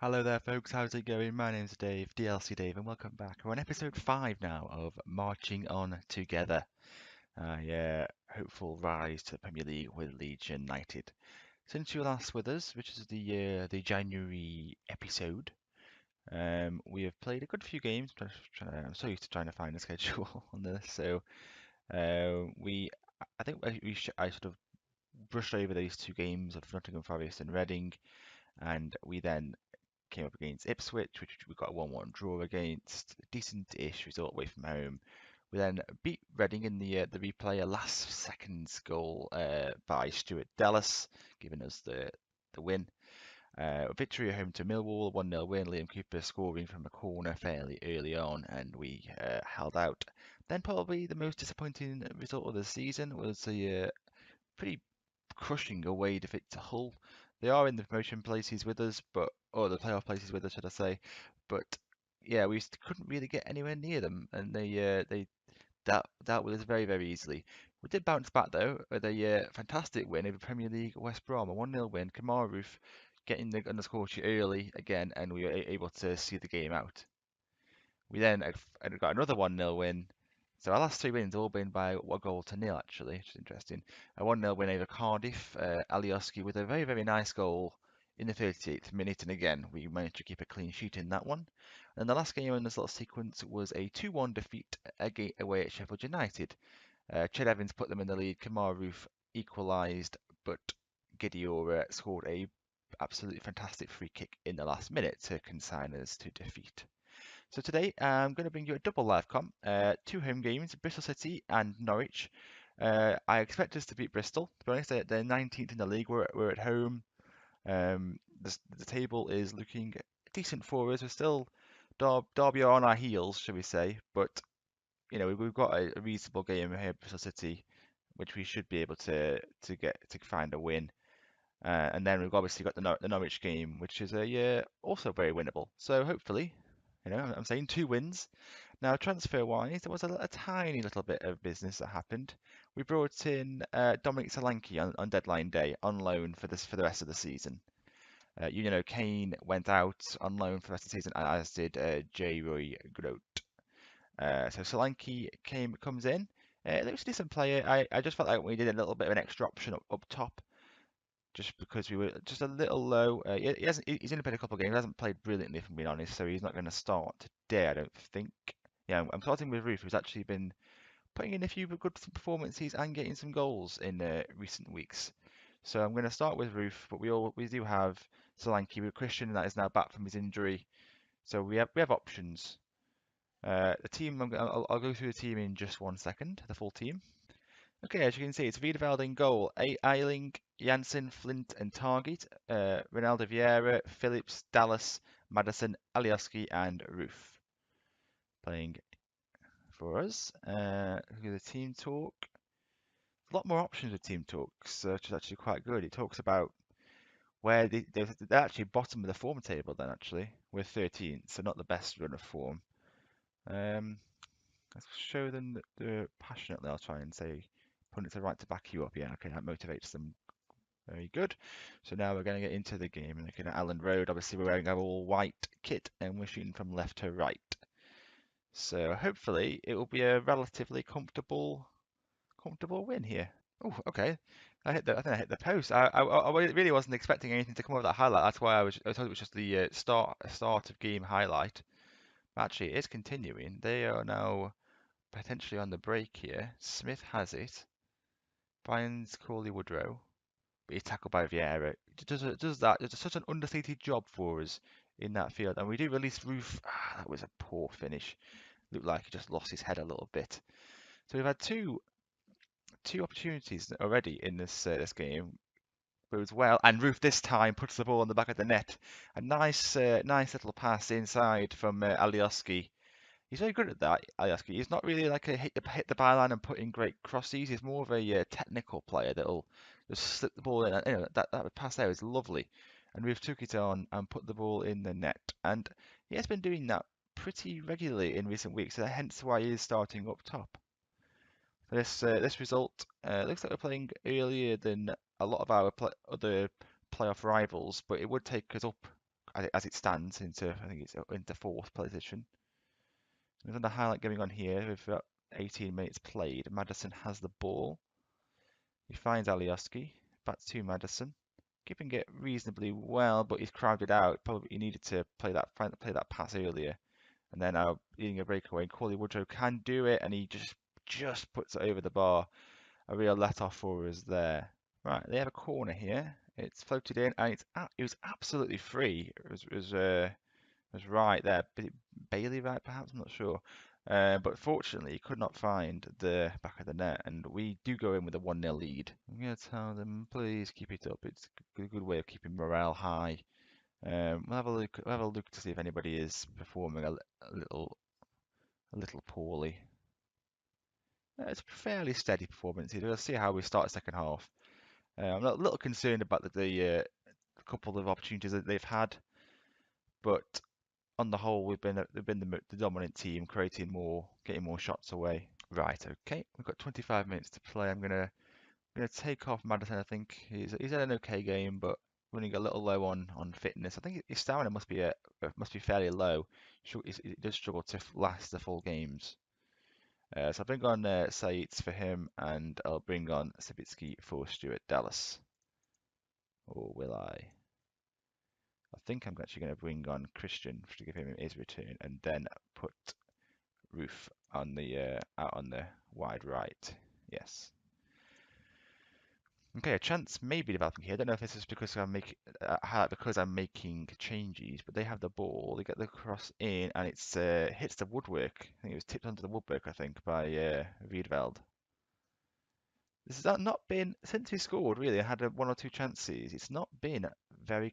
Hello there, folks. How's it going? My name's Dave, DLC Dave, and welcome back. We're on episode 5 now of Marching On Together. Yeah, hopeful rise to the Premier League with Leeds United. Since you were last with us, which is the January episode, we have played a good few games. I'm so used to trying to find a schedule on this, so we I think I sort of brushed over these two games of Nottingham Forest and Reading, and we then came up against Ipswich, which we got a 1-1 draw against. Decent-ish result away from home. We then beat Reading in the replay, a last seconds goal by Stuart Dallas, giving us the win. Victory at home to Millwall, 1-0 win. Liam Cooper scoring from a corner fairly early on, and we held out. Then probably the most disappointing result of the season was the pretty crushing away defeat to Hull. They are in the promotion places with us, or the playoff places with us, should I say? But yeah, we couldn't really get anywhere near them, and they dealt with us very easily. We did bounce back though with a fantastic win over Premier League West Brom, a 1-0 win. Kamara Roof getting the underscore sheet early again, and we were able to see the game out. We then got another 1-0 win. So our last three wins have all been by a goal to nil, actually, which is interesting. A 1-0 win over Cardiff. Alioski with a very nice goal in the 38th minute, and again, we managed to keep a clean sheet in that one. And the last game in this little sequence was a 2-1 defeat away at Sheffield United. Ched Evans put them in the lead. Kamara Roof equalised, but Gideora scored a absolutely fantastic free kick in the last minute to consign us to defeat. So today I'm going to bring you a double live comp, two home games, Bristol City and Norwich. I expect us to beat Bristol. To be honest, they're 19th in the league. We're at home. The table is looking decent for us. We're still Derby are on our heels, shall we say? But you know we've got a reasonable game here, Bristol City, which we should be able to find a win. And then we've obviously got the Norwich game, which is also very winnable. So hopefully, I'm saying two wins. Now, transfer-wise, there was a tiny little bit of business that happened. We brought in Dominic Solanke on deadline day on loan for the rest of the season. Kane went out on loan for the rest of the season, as did J. Roy Grote. So Solanke comes in. It looks a decent player. I just felt like we did a little bit of an extra option up top just because we were just a little low. He's only played a couple of games. He hasn't played brilliantly, if I'm being honest, so he's not going to start today, I don't think. Yeah, I'm starting with Ruth, who's actually been putting in a few good performances and getting some goals in recent weeks. So I'm going to start with Ruth, but we do have Solanke with Christian that is now back from his injury. So we have options. The team I'll go through the team in just 1 second. The full team. Okay, as you can see, it's Wiedewald in goal. Eiling, Janssen, Flint, and Target. Ronaldo Vieira, Phillips, Dallas, Madison, Alioski, and Roof playing for us. Look at the team talk. A lot more options with team talks, which is actually quite good. It talks about where they're actually bottom of the form table then, actually. We're 13th, so not the best run of form. Let's show them that they're passionately, I'll try and say. Opponents are right to back you up. Yeah, okay, that motivates them. Very good. So now we're going to get into the game. Looking at Allen Road, obviously we're wearing our all white kit and we're shooting from left to right. So hopefully it will be a relatively comfortable win here. Oh, okay. I think I hit the post. I really wasn't expecting anything to come of that highlight. That's why I thought it was just the start of game highlight. Actually, it is continuing. They are now potentially on the break here. Smith has it. Finds Corley Woodrow. But he's tackled by Vieira. Does that. It's such an understated job for us in that field. And we do release Roof. That was a poor finish. Looked like he just lost his head a little bit. So we've had two opportunities already in this game. Goes well, and Roof this time puts the ball in the back of the net. A nice little pass inside from Alioski. He's very good at that, Alioski. He's not really like a hit the byline and put in great crosses. He's more of a technical player that'll just slip the ball in. And, that pass there is lovely. And Roof took it on and put the ball in the net. And he has been doing that pretty regularly in recent weeks, so hence why he is starting up top. This result looks like we're playing earlier than a lot of our other playoff rivals, but it would take us up as it stands into, I think it's into fourth position. There's another highlight going on here with 18 minutes played. Madison has the ball. He finds Alioski. Back to Madison. Keeping it reasonably well, but he's crowded out. Probably he needed to play that pass earlier. And then now leading a breakaway. Corley Woodrow can do it, and he just puts it over the bar. A real let off for us there. Right, they have a corner here. It's floated in, and it was absolutely free. It was right there. Bailey, right? Perhaps I'm not sure. But fortunately, he could not find the back of the net, and we do go in with a 1-0 lead. I'm going to tell them, please keep it up. It's a good way of keeping morale high. We'll have a look. We'll have a look to see if anybody is performing a little poorly. It's a fairly steady performance here. We'll see how we start the second half. I'm a little concerned about the couple of opportunities that they've had, but on the whole, they've been the dominant team, getting more shots away. Right, okay, we've got 25 minutes to play. I'm gonna take off Madison. I think he's had an okay game, but running a little low on fitness. I think his stamina must be fairly low. He does struggle to last the full games. So I'll bring on Saitz for him, and I'll bring on Sabitsky for Stuart Dallas. Or will I? I think I'm actually going to bring on Christian to give him his return, and then put Roof on the out on the wide right. Yes. Okay, a chance may be developing here. I don't know if this is because I'm making changes, but they have the ball. They get the cross in, and it's hits the woodwork. I think it was tipped onto the woodwork. I think by Wiedveld. This has not been since we scored. Really, I had one or two chances. It's not been a very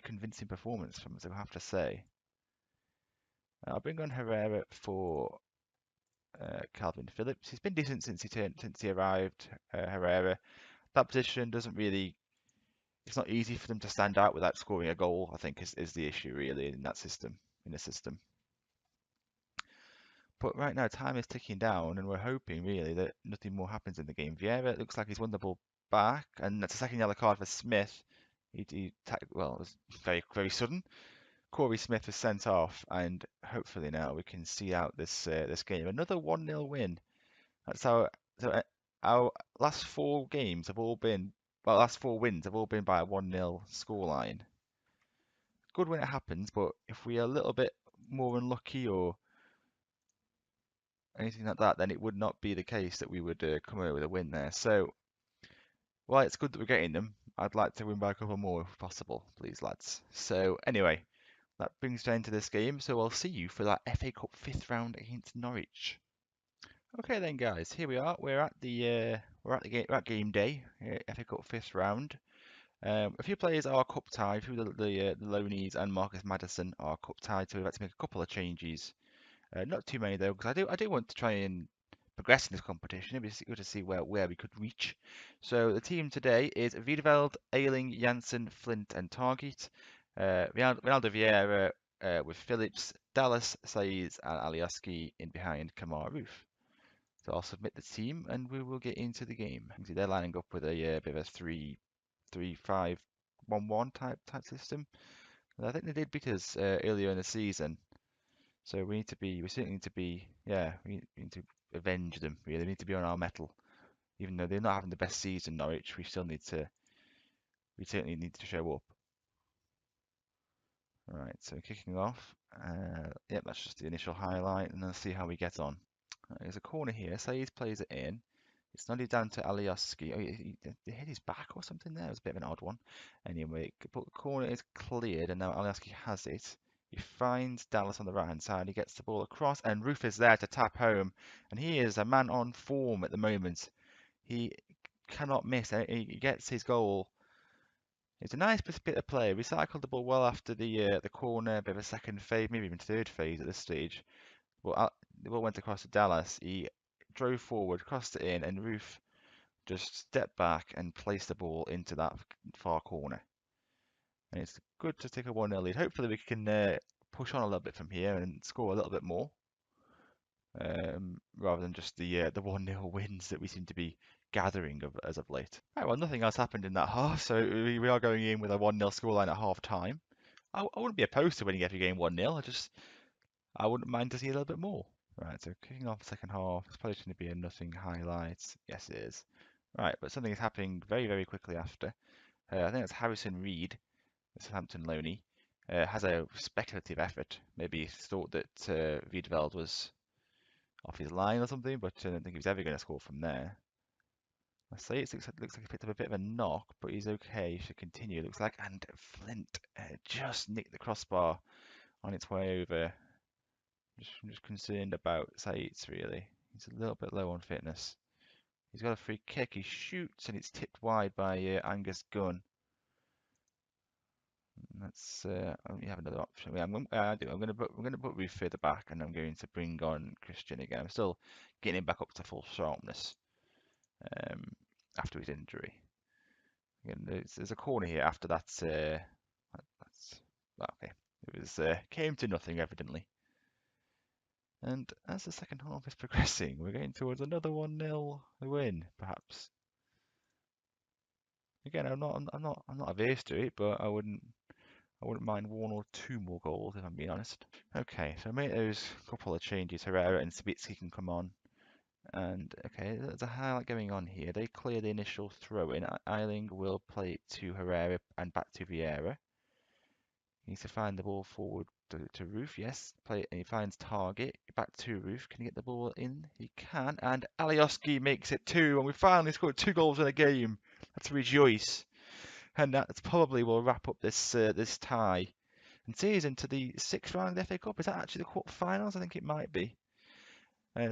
convincing performance from us, I have to say. I'll bring on Herrera for Calvin Phillips. He's been decent since he arrived. Herrera. That position doesn't really. It's not easy for them to stand out without scoring a goal. I think is the issue really in that system. But right now, time is ticking down, and we're hoping really that nothing more happens in the game. Vieira looks like he's won the ball back, and that's a second yellow card for Smith. Well, it was very sudden. Corey Smith was sent off, and hopefully now we can see out this game. Another 1-0 win. That's our last four games have all been, well, last four wins have all been by a 1-0 scoreline. Good when it happens, but if we are a little bit more unlucky or anything like that, then it would not be the case that we would come away with a win there. So, while it's good that we're getting them, I'd like to win by a couple more if possible, please, lads. So, anyway, that brings us into this game. So, I'll see you for that FA Cup 5th round against Norwich. Okay then, guys, here we are. We're at game day, FA Cup 5th round. A few players are cup tied. A few of the Loneys and Marcus Maddison are cup tied, so we've had to make a couple of changes. Not too many though, because I do want to try and progress in this competition. It'd be good to see where we could reach. So the team today is Wiedeveld, Ayling, Janssen, Flint, and Target. Ronaldo Vieira with Phillips, Dallas, Saiz, and Alioski in behind Kamar Roof. So I'll submit the team, and we will get into the game. See, they're lining up with a bit of a 3-5-1-1 type system. And I think they did beat us earlier in the season. So we certainly need to be, yeah, we need to avenge them, really. We need to be on our mettle. Even though they're not having the best season, Norwich, we certainly need to show up. Alright, so kicking off. Yep, that's just the initial highlight, and let's see how we get on. There's a corner here. Saeed plays it in. It's not down to Alioski. Oh, he hit his back or something there. It was a bit of an odd one. Anyway, but the corner is cleared, and now Alioski has it. He finds Dallas on the right-hand side. He gets the ball across, and Roof is there to tap home. And he is a man on form at the moment. He cannot miss. He gets his goal. It's a nice bit of play. Recycled the ball well after the corner. A bit of a second phase, maybe even third phase at this stage. Well, the ball went across to Dallas. He drove forward, crossed it in, and Roof just stepped back and placed the ball into that far corner. And it's good to take a 1-0 lead. Hopefully we can push on a little bit from here and score a little bit more. Rather than just the 1-0 wins that we seem to be gathering as of late. Right, well, nothing else happened in that half, so we are going in with a 1-0 scoreline at half time. I wouldn't be opposed to winning every game 1-0. I wouldn't mind to see a little bit more. Right, so kicking off the second half. It's probably going to be a nothing highlight. Yes, it is. Right, but something is happening very, very quickly after. I think it's Harrison Reed, the Southampton loanee, has a speculative effort. Maybe he thought that Wiedveld was off his line or something, but I don't think he was ever going to score from there. I say it looks like he picked up a bit of a knock, but he's okay. He should continue. It looks like, and Flint just nicked the crossbar on its way over. I'm just concerned about Sait's really. He's a little bit low on fitness. He's got a free kick. He shoots and it's tipped wide by Angus Gunn. Let's we have another option. Yeah, I do. I'm gonna put Ruth further back, and I'm going to bring on Christian again. I'm still getting him back up to full sharpness after his injury. Again, there's a corner here after that. That's okay. It was came to nothing evidently. And as the second half is progressing, we're getting towards another 1-0 win, perhaps. Again, I'm not averse to it, but I wouldn't mind one or two more goals if I'm being honest. Okay, so I made those couple of changes. Herrera and Sabitski can come on. And okay, there's a highlight going on here. They clear the initial throw in. Eiling will play it to Herrera and back to Vieira. He needs to find the ball forward to Roof. Yes, play it, and he finds target. Back to Roof. Can he get the ball in? He can. And Alioski makes it 2, and we finally scored 2 goals in a game. Let's rejoice. And that probably will wrap up this this tie and see us into the 6th round of the FA Cup. Is that actually the quarterfinals? I think it might be.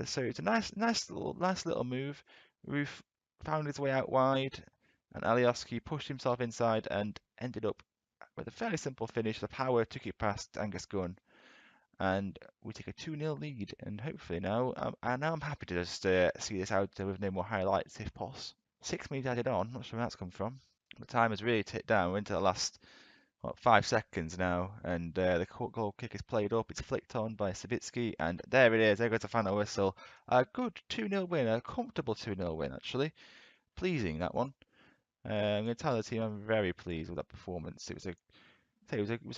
So it's a nice little move. Roof found his way out wide, and Alioski pushed himself inside and ended up with a fairly simple finish. The power took it past Angus Gunn, and we take a 2-0 lead. And hopefully now, I'm happy to just see this out with no more highlights if possible. 6 minutes added on. Not sure where that's come from. The time has really ticked down. We're into the last 5 seconds now, and the goal kick is played up. It's flicked on by Sabitski, and there it is. There goes the final whistle. A good 2-0 win, a comfortable 2-0 win actually. Pleasing that one. I'm going to tell the team I'm very pleased with that performance. It was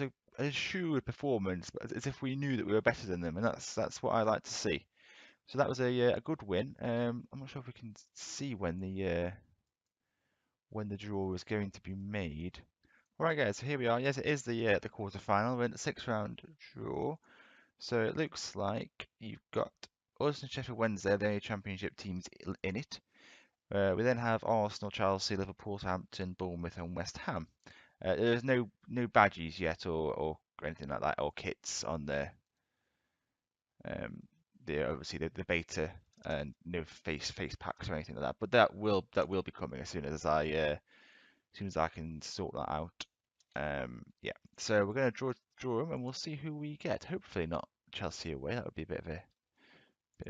a assured performance, but as if we knew that we were better than them, and that's what I like to see. So that was a good win. I'm not sure if we can see when the draw is going to be made. Alright guys, so here we are. Yes, it is the quarter final. We're in the 6th round draw. So it looks like you've got us and Sheffield Wednesday, the championship teams in it. We then have Arsenal, Chelsea, Liverpool, Southampton, Bournemouth and West Ham. There's no badges yet or anything like that, or kits on obviously the beta, and no face packs or anything like that. But that will be coming as soon as I can sort that out. Yeah, so we're going to draw them, and we'll see who we get. Hopefully not Chelsea away. That would be a bit of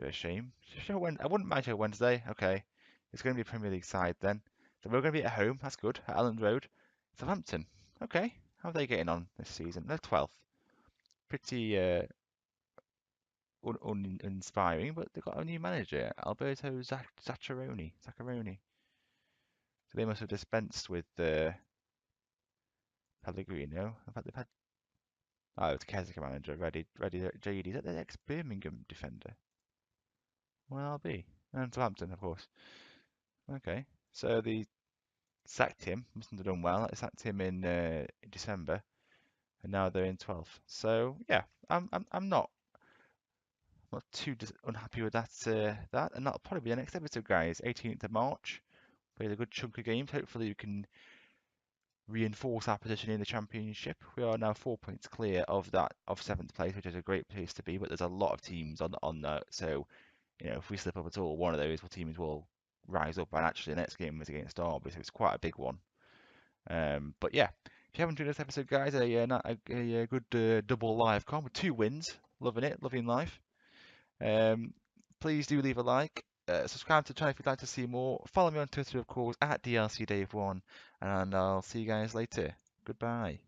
a shame. I wouldn't mind Sheffield Wednesday. Okay, it's going to be a Premier League side then. So we're going to be at home. That's good. At Elland Road, Southampton. Okay, how are they getting on this season? They're 12th. Pretty uninspiring, but they've got a new manager, Alberto Zaccheroni. So they must have dispensed with Pellegrino. In fact, they've had it's Keswick manager, ready JD. Is that the ex-Birmingham defender? Well, I'll be. And Southampton, of course. Okay, so they sacked him. Mustn't have done well. They sacked him in December, and now they're in 12th. So yeah, I'm not too unhappy with that. And that'll probably be the next episode, guys. 18th of March. Played a good chunk of games. Hopefully we can reinforce our position in the championship. We are now 4 points clear of 7th place, which is a great place to be. But there's a lot of teams on that, so if we slip up at all, one of those teams will rise up. And actually, the next game was against Derby, so it's quite a big one. But yeah, if you haven't enjoyed this episode, guys, a good double live comm with 2 wins. Loving it, loving life. Please do leave a like. Subscribe to the channel if you'd like to see more. Follow me on Twitter, of course, at DLCDave1. And I'll see you guys later. Goodbye.